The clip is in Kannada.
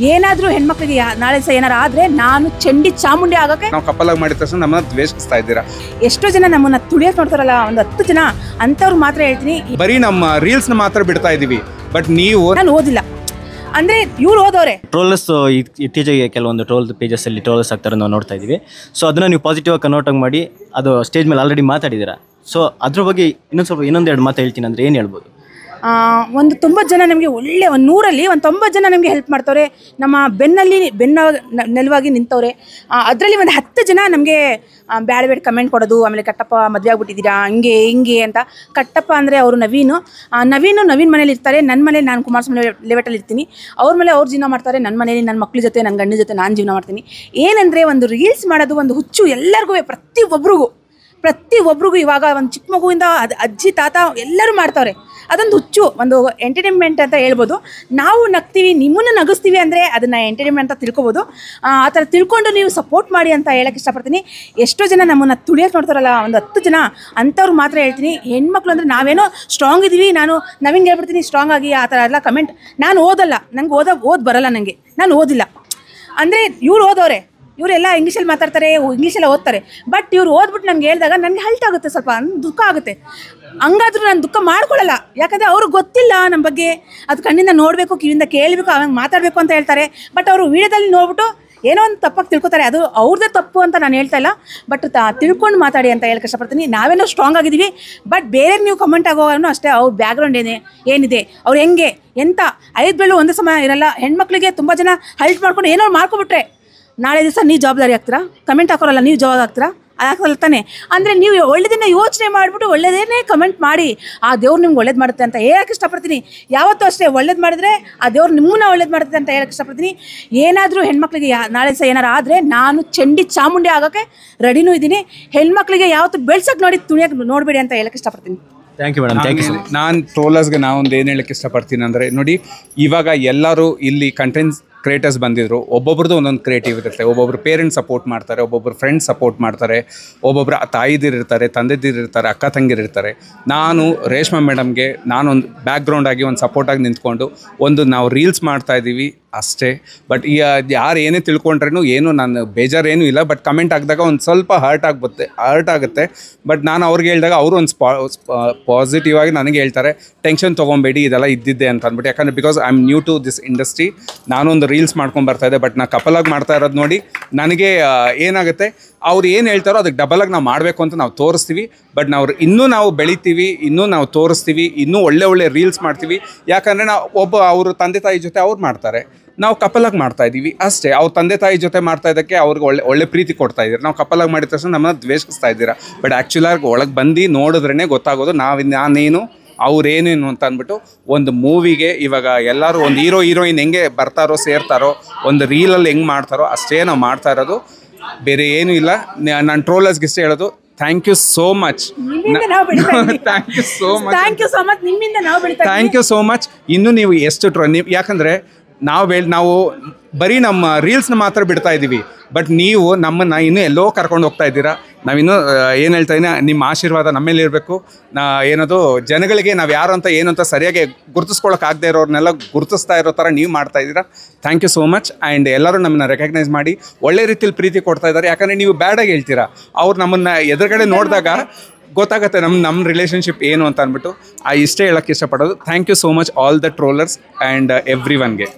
ಏನಾದರೂ ಹೆಣ್ಮಕ್ಳಿಗೆ ನಾಳೆ ಸಹ ಏನಾರು ಆದರೆ ನಾನು ಚಂಡಿ ಚಾಮುಂಡಿ ಆಗೋಕ್ಕೆ ನಾವು ಕಪ್ಪಲಾಗಿ ಮಾಡಿದ ತಕ್ಷಣ ನಮ್ಮನ್ನ ದ್ವೇಷಿಸ್ತಾ ಇದ್ದೀರಾ. ಎಷ್ಟೋ ಜನ ನಮ್ಮನ್ನು ತುಳಿಯೋಕೆ ನೋಡ್ತಾರಲ್ಲ, ಒಂದು 10 ಜನ ಅಂಥವ್ರು ಮಾತ್ರ ಹೇಳ್ತೀನಿ. ಬರೀ ನಮ್ಮ ರೀಲ್ಸ್ನ ಮಾತ್ರ ಬಿಡ್ತಾ ಇದ್ದೀವಿ, ಬಟ್ ನೀವು ನಾನು ಓದಿಲ್ಲ ಅಂದರೆ ಇವ್ರು ಓದೋರೆ. ಟ್ರೋಲರ್ಸ್ ಇತ್ತೀಚೆಗೆ ಕೆಲವೊಂದು ಪೇಜಸ್ಸಲ್ಲಿ ಟ್ರೋಲರ್ಸ್ ಆಗ್ತಾರೆ ನಾವು ನೋಡ್ತಾ ಇದ್ದೀವಿ. ಸೊ ಅದನ್ನು ನೀವು ಪಾಸಿಟಿವ್ ಆಗಿ ಕನ್ವರ್ಟ್ ಆಗಿ ಮಾಡಿ ಅದು ಸ್ಟೇಜ್ ಮೇಲೆ ಆಲ್ರೆಡಿ ಮಾತಾಡಿದ್ದೀರಾ. ಸೊ ಅದ್ರ ಬಗ್ಗೆ ಇನ್ನೊಂದೆರಡು ಮಾತು ಹೇಳ್ತೀನಿ ಅಂದರೆ ಏನು ಹೇಳ್ಬೋದು? ಒಂದು 90 ಜನ ನಮಗೆ ಒಳ್ಳೆ, ಒಂದು 100ರಲ್ಲಿ ಒಂದು 90 ಜನ ನಮಗೆ ಹೆಲ್ಪ್ ಮಾಡ್ತವ್ರೆ. ನಮ್ಮ ಬೆನ್ನ ನೆಲವಾಗಿ ನಿಂತವ್ರೆ. ಅದರಲ್ಲಿ ಒಂದು 10 ಜನ ನಮಗೆ ಬೇಡ ಕಮೆಂಟ್ ಕೊಡೋದು, ಆಮೇಲೆ ಕಟ್ಟಪ್ಪ ಮದುವೆ ಆಗ್ಬಿಟ್ಟಿದ್ದೀರಾ ಹಂಗೆ ಹಿಂಗೆ ಅಂತ. ಕಟ್ಟಪ್ಪ ಅಂದರೆ ಅವರು ನವೀನ್ ಮನೇಲಿ ಇರ್ತಾರೆ, ನನ್ನ ಮನೇಲಿ ನಾನು ಕುಮಾರಸ್ವಾಮಿ ಲೆವೆಟಲ್ಲಿ ಇರ್ತೀನಿ. ಅವ್ರ ಮೇಲೆ ಅವ್ರು ಜೀವನ ಮಾಡ್ತಾರೆ, ನನ್ನ ಮನೇಲಿ ನನ್ನ ಮಕ್ಳ ಜೊತೆ ನನ್ನ ಗಂಡನ ಜೊತೆ ನಾನು ಜೀವನ ಮಾಡ್ತೀನಿ. ಏನಂದರೆ ಒಂದು ರೀಲ್ಸ್ ಮಾಡೋದು ಒಂದು ಹುಚ್ಚು ಎಲ್ಲರಿಗೂ, ಪ್ರತಿಯೊಬ್ಬರಿಗೂ ಇವಾಗ ಒಂದು ಚಿಕ್ಕ ಮಗುವಿಂದ ಅಜ್ಜಿ ತಾತ ಎಲ್ಲರೂ ಮಾಡ್ತಾವ್ರೆ. ಅದೊಂದು ಹುಚ್ಚು, ಒಂದು ಎಂಟರ್ಟೈನ್ಮೆಂಟ್ ಅಂತ ಹೇಳ್ಬೋದು. ನಾವು ನಗ್ತೀವಿ, ನಿಮ್ಮನ್ನು ನಗಿಸ್ತೀವಿ ಅಂದರೆ ಅದನ್ನು ಎಂಟರ್ಟೈನ್ಮೆಂಟ್ ಅಂತ ತಿಳ್ಕೊಬೋದು. ಆ ಥರ ತಿಳ್ಕೊಂಡು ನೀವು ಸಪೋರ್ಟ್ ಮಾಡಿ ಅಂತ ಹೇಳೋಕ್ಕೆ ಇಷ್ಟಪಡ್ತೀನಿ. ಎಷ್ಟೋ ಜನ ನಮ್ಮನ್ನು ತುಳಿಯೋಕೆ ನೋಡ್ತಾರಲ್ಲ, ಒಂದು 10 ಜನ ಅಂಥವ್ರು ಮಾತ್ರ ಹೇಳ್ತೀನಿ. ಹೆಣ್ಮಕ್ಳು ಅಂದರೆ ನಾವೇನೋ ಸ್ಟ್ರಾಂಗ್ ಇದ್ದೀವಿ, ನಾನು ನವಿಂಗೆ ಹೇಳ್ಬಿಡ್ತೀನಿ ಸ್ಟ್ರಾಂಗ್ ಆಗಿ ಆ ಥರ ಎಲ್ಲ ಕಮೆಂಟ್. ನಾನು ಓದಲ್ಲ, ನಂಗೆ ಓದ್ ಬರಲ್ಲ, ನನಗೆ ನಾನು ಓದಿಲ್ಲ. ಅಂದರೆ ಇವ್ರು ಓದೋರೆ, ಇವರೆಲ್ಲ ಇಂಗ್ಲೀಷಲ್ಲಿ ಮಾತಾಡ್ತಾರೆ, ಇಂಗ್ಲೀಷೆಲ್ಲ ಓದ್ತಾರೆ. ಬಟ್ ಇವ್ರು ಓದ್ಬಿಟ್ಟು ನನಗೆ ಹೇಳಿದಾಗ ನನಗೆ ಹಲ್ಟ್ ಆಗುತ್ತೆ, ಸ್ವಲ್ಪ ದುಃಖ ಆಗುತ್ತೆ. ಹಂಗಾದ್ರೂ ನಾನು ದುಃಖ ಮಾಡ್ಕೊಳ್ಳಲ್ಲ, ಯಾಕಂದರೆ ಅವ್ರಿಗೆ ಗೊತ್ತಿಲ್ಲ ನಮ್ಮ ಬಗ್ಗೆ. ಅದು ಕಣ್ಣಿಂದ ನೋಡಬೇಕು, ಕಿವಿಯಿಂದ ಕೇಳಬೇಕು, ಅವಾಗ ಮಾತಾಡಬೇಕು ಅಂತ ಹೇಳ್ತಾರೆ. ಬಟ್ ಅವರು ವೀಡಿಯೋದಲ್ಲಿ ನೋಡ್ಬಿಟ್ಟು ಏನೋ ಒಂದು ತಪ್ಪಾಗಿ ತಿಳ್ಕೊತಾರೆ. ಅದು ಅವ್ರದ್ದೇ ತಪ್ಪು ಅಂತ ನಾನು ಹೇಳ್ತಾ ಇಲ್ಲ, ಬಟ್ ತಿಳ್ಕೊಂಡು ಮಾತಾಡಿ ಅಂತ ಹೇಳಕ್ಕೆ ಇಷ್ಟಪಡ್ತೀನಿ. ನಾವೇನೋ ಸ್ಟ್ರಾಂಗ್ ಆಗಿದ್ದೀವಿ, ಬಟ್ ಬೇರೆ ನೀವು ಕಮೆಂಟ್ ಆಗೋನು ಅಷ್ಟೇ ಅವ್ರ ಬ್ಯಾಕ್ಗ್ರೌಂಡ್ ಏನಿದೆ, ಅವ್ರು ಹೆಂಗೆ ಎಂತ 5 ಬೆಳ್ಳು ಒಂದೇ ಸಮಯ ಇರಲ್ಲ. ಹೆಣ್ಮಕ್ಳಿಗೆ ತುಂಬ ಜನ ಹಲ್ಟ್ ಮಾಡ್ಕೊಂಡು ಏನೋ ಮಾಡ್ಕೊಬಿಟ್ರೆ ನಾಳೆ ದಿವಸ ನೀವು ಜವಾಬ್ದಾರಿ ಆಗ್ತೀರಾ? ಕಮೆಂಟ್ ಹಾಕೋರಲ್ಲ, ನೀವು ಜವಾಬ್ದಾರಿ ಆಗ್ತೀರಾ? ಅದಾಗಲ್ಲ ತಾನೆ. ಅಂದರೆ ನೀವು ಒಳ್ಳೆದನ್ನ ಯೋಚನೆ ಮಾಡಿಬಿಟ್ಟು ಒಳ್ಳೆಯದೇನೇ ಕಮೆಂಟ್ ಮಾಡಿ, ಆ ದೇವ್ರು ನಿಮ್ಗೆ ಒಳ್ಳೇದು ಮಾಡುತ್ತೆ ಅಂತ ಹೇಳಕ್ಕೆ ಇಷ್ಟಪಡ್ತೀನಿ. ಯಾವತ್ತೂ ಅಷ್ಟೇ ಒಳ್ಳೇದು ಮಾಡಿದ್ರೆ ಆ ದೇವ್ರು ನಿಮ್ಮನ್ನ ಒಳ್ಳೇದು ಮಾಡುತ್ತೆ ಅಂತ ಹೇಳಕ್ಕೆ ಇಷ್ಟಪಡ್ತೀನಿ. ಏನಾದರೂ ಹೆಣ್ಮಕ್ಳಿಗೆ ನಾಳೆ ಸಹ ಏನಾರು ಆದರೆ ನಾನು ಚಂಡಿ ಚಾಮುಂಡಿ ಆಗೋಕ್ಕೆ ರೆಡಿನೂ ಇದ್ದೀನಿ. ಹೆಣ್ಮಕ್ಳಿಗೆ ಯಾವತ್ತೂ ಬೆಳ್ಸಕ್ಕೆ ನೋಡಬೇಡಿ ಅಂತ ಹೇಳಕ್ಕೆ ಇಷ್ಟಪಡ್ತೀನಿ. Thank you madam, thank you. ನಾನು ಟ್ರೋಲರ್ಸ್ಗೆ ನಾವೊಂದು ಏನು ಹೇಳಕ್ಕೆ ಇಷ್ಟಪಡ್ತೀನಿ ಅಂದರೆ, ನೋಡಿ ಇವಾಗ ಎಲ್ಲರೂ ಇಲ್ಲಿ ಕಂಟೆಂಟ್ಸ್ ಕ್ರಿಯೇಟರ್ಸ್ ಬಂದಿದ್ರು. ಒಬ್ಬೊಬ್ರದ್ದು ಒಂದೊಂದು ಕ್ರಿಯೇಟಿವ್ ಇರುತ್ತೆ. ಒಬ್ಬೊಬ್ರು ಪೇರೆಂಟ್ಸ್ ಸಪೋರ್ಟ್ ಮಾಡ್ತಾರೆ, ಒಬ್ಬೊಬ್ರು ಫ್ರೆಂಡ್ಸ್ ಸಪೋರ್ಟ್ ಮಾಡ್ತಾರೆ, ಒಬ್ಬೊಬ್ರು ತಾಯಿದಿರಿರ್ತಾರೆ, ತಂದೆದಿರಿರ್ತಾರೆ, ಅಕ್ಕ ತಂಗಿರಿರ್ತಾರೆ. ನಾನು ರೇಷ್ಮಾ ಮೇಡಮ್ಗೆ ನಾನೊಂದು ಬ್ಯಾಕ್ಗ್ರೌಂಡ್ ಆಗಿ ಒಂದು ಸಪೋರ್ಟಾಗಿ ನಿಂತ್ಕೊಂಡು ನಾವು ರೀಲ್ಸ್ ಮಾಡ್ತಾಯಿದ್ದೀವಿ ಅಷ್ಟೇ. ಬಟ್ ಯಾರು ಏನೇ ತಿಳ್ಕೊಂಡ್ರೇನು ಏನು ನಾನು ಬೇಜಾರೇನೂ ಇಲ್ಲ. ಬಟ್ ಕಮೆಂಟ್ ಹಾಕಿದಾಗ ಒಂದು ಸ್ವಲ್ಪ ಹರ್ಟ್ ಆಗುತ್ತೆ. ಬಟ್ ನಾನು ಅವ್ರಿಗೆ ಹೇಳಿದಾಗ ಅವರು ಒಂದು ಪಾಸಿಟಿವ್ ಆಗಿ ನನಗೆ ಹೇಳ್ತಾರೆ, ಟೆನ್ಷನ್ ತೊಗೊಬೇಡಿ, ಇದೆಲ್ಲ ಇದ್ದಿದ್ದೆ ಅಂತ ಅಂದ್ಬಿಟ್ಟು. ಯಾಕಂದರೆ because I am new to this industry. ನಾನೊಂದು ರೀಲ್ಸ್ ಮಾಡ್ಕೊಂಡು ಬರ್ತಾಯಿದ್ದೆ, ಬಟ್ ನಾನು ಕಪಲಾಗಿ ಮಾಡ್ತಾ ಇರೋದು ನೋಡಿ ನನಗೆ ಏನಾಗುತ್ತೆ, ಅವ್ರು ಏನು ಹೇಳ್ತಾರೋ ಅದಕ್ಕೆ ಡಬಲಾಗಿ ನಾವು ಮಾಡಬೇಕು ಅಂತ ನಾವು ತೋರಿಸ್ತೀವಿ. ಬಟ್ ಇನ್ನೂ ನಾವು ಬೆಳಿತೀವಿ, ಇನ್ನೂ ನಾವು ತೋರಿಸ್ತೀವಿ, ಇನ್ನೂ ಒಳ್ಳೆ ರೀಲ್ಸ್ ಮಾಡ್ತೀವಿ. ಯಾಕಂದರೆ ಅವರು ತಂದೆ ತಾಯಿ ಜೊತೆ ಅವ್ರು ಮಾಡ್ತಾರೆ, ನಾವು ಕಪಲಾಗಿ ಮಾಡ್ತಾಯಿದ್ದೀವಿ ಅಷ್ಟೇ. ಅವ್ರ ತಂದೆ ತಾಯಿ ಜೊತೆ ಮಾಡ್ತಾ ಇದ್ದಕ್ಕೆ ಅವ್ರಿಗೆ ಒಳ್ಳೆ ಪ್ರೀತಿ ಕೊಡ್ತಾ ಇದ್ದೀರಿ. ನಾವು ಕಪಲಾಗಿ ಮಾಡಿದ ತಕ್ಷಣ ನಮ್ಮನ್ನು ದ್ವೇಷಿಸ್ತಾ ಇದ್ದೀರಾ. ಬಟ್ ಆ್ಯಕ್ಚುಲಾಗಿ ಒಳಗೆ ಬಂದು ನೋಡಿದ್ರೇ ಗೊತ್ತಾಗೋದು ನಾನೇನು ಅವ್ರೇನೇನು ಅಂತ ಅಂದ್ಬಿಟ್ಟು. ಒಂದು ಮೂವಿಗೆ ಇವಾಗ ಎಲ್ಲರೂ ಒಂದು ಹೀರೋಯಿನ್ ಹೆಂಗೆ ಬರ್ತಾರೋ ಸೇರ್ತಾರೋ, ಒಂದು ರೀಲಲ್ಲಿ ಹೆಂಗೆ ಮಾಡ್ತಾರೋ ಅಷ್ಟೇ ನಾವು ಮಾಡ್ತಾ ಇರೋದು, ಬೇರೆ ಏನೂ ಇಲ್ಲ. ನಾನು ಟ್ರೋಲರ್ಸ್ಗೆ ಇಷ್ಟೇ ಹೇಳೋದು, thank you so much. Thank you so much. ಇನ್ನೂ ನೀವು ಎಷ್ಟು ಯಾಕಂದರೆ ನಾವು ಬರೀ ನಮ್ಮ ರೀಲ್ಸ್ನ ಮಾತ್ರ ಬಿಡ್ತಾ ಇದ್ದೀವಿ, ಬಟ್ ನೀವು ನಮ್ಮನ್ನು ಇನ್ನೂ ಎಲ್ಲೋ ಕರ್ಕೊಂಡು ಹೋಗ್ತಾ ಇದ್ದೀರಾ. ನಾವಿನ್ನೂ ಏನು ಹೇಳ್ತಾ ಇದ್ದೀನಿ, ನಿಮ್ಮ ಆಶೀರ್ವಾದ ನಮ್ಮ ಮೇಲೆ ಇರಬೇಕು. ಏನದು ಜನಗಳಿಗೆ ನಾವು ಯಾರು ಅಂತ ಏನು ಅಂತ ಸರಿಯಾಗಿ ಗುರುತಿಸ್ಕೊಳ್ಳೋಕ್ಕಾಗದೇ ಇರೋರನ್ನೆಲ್ಲ ಗುರುತಿಸ್ತಾ ಇರೋ ಥರ ನೀವು ಮಾಡ್ತಾ ಇದ್ದೀರಾ. Thank you so much. And ಎಲ್ಲರೂ ನಮ್ಮನ್ನು ರೆಕಗ್ನೈಸ್ ಮಾಡಿ ಒಳ್ಳೆ ರೀತಿಯಲ್ಲಿ ಪ್ರೀತಿ ಕೊಡ್ತಾ ಇದ್ದಾರೆ. ಯಾಕಂದರೆ ನೀವು ಬ್ಯಾಡಾಗಿ ಹೇಳ್ತೀರಾ, ಅವ್ರು ನಮ್ಮನ್ನು ಎದುರುಗಡೆ ನೋಡಿದಾಗ ಗೊತ್ತಾಗುತ್ತೆ ನಮ್ಮ ರಿಲೇಷನ್ಶಿಪ್ ಏನು ಅಂತ ಅಂದ್ಬಿಟ್ಟು. ಇಷ್ಟೇ ಹೇಳೋಕ್ಕೆ ಇಷ್ಟಪಡೋದು. Thank you so much all the trollers and every ಒನ್ಗೆ.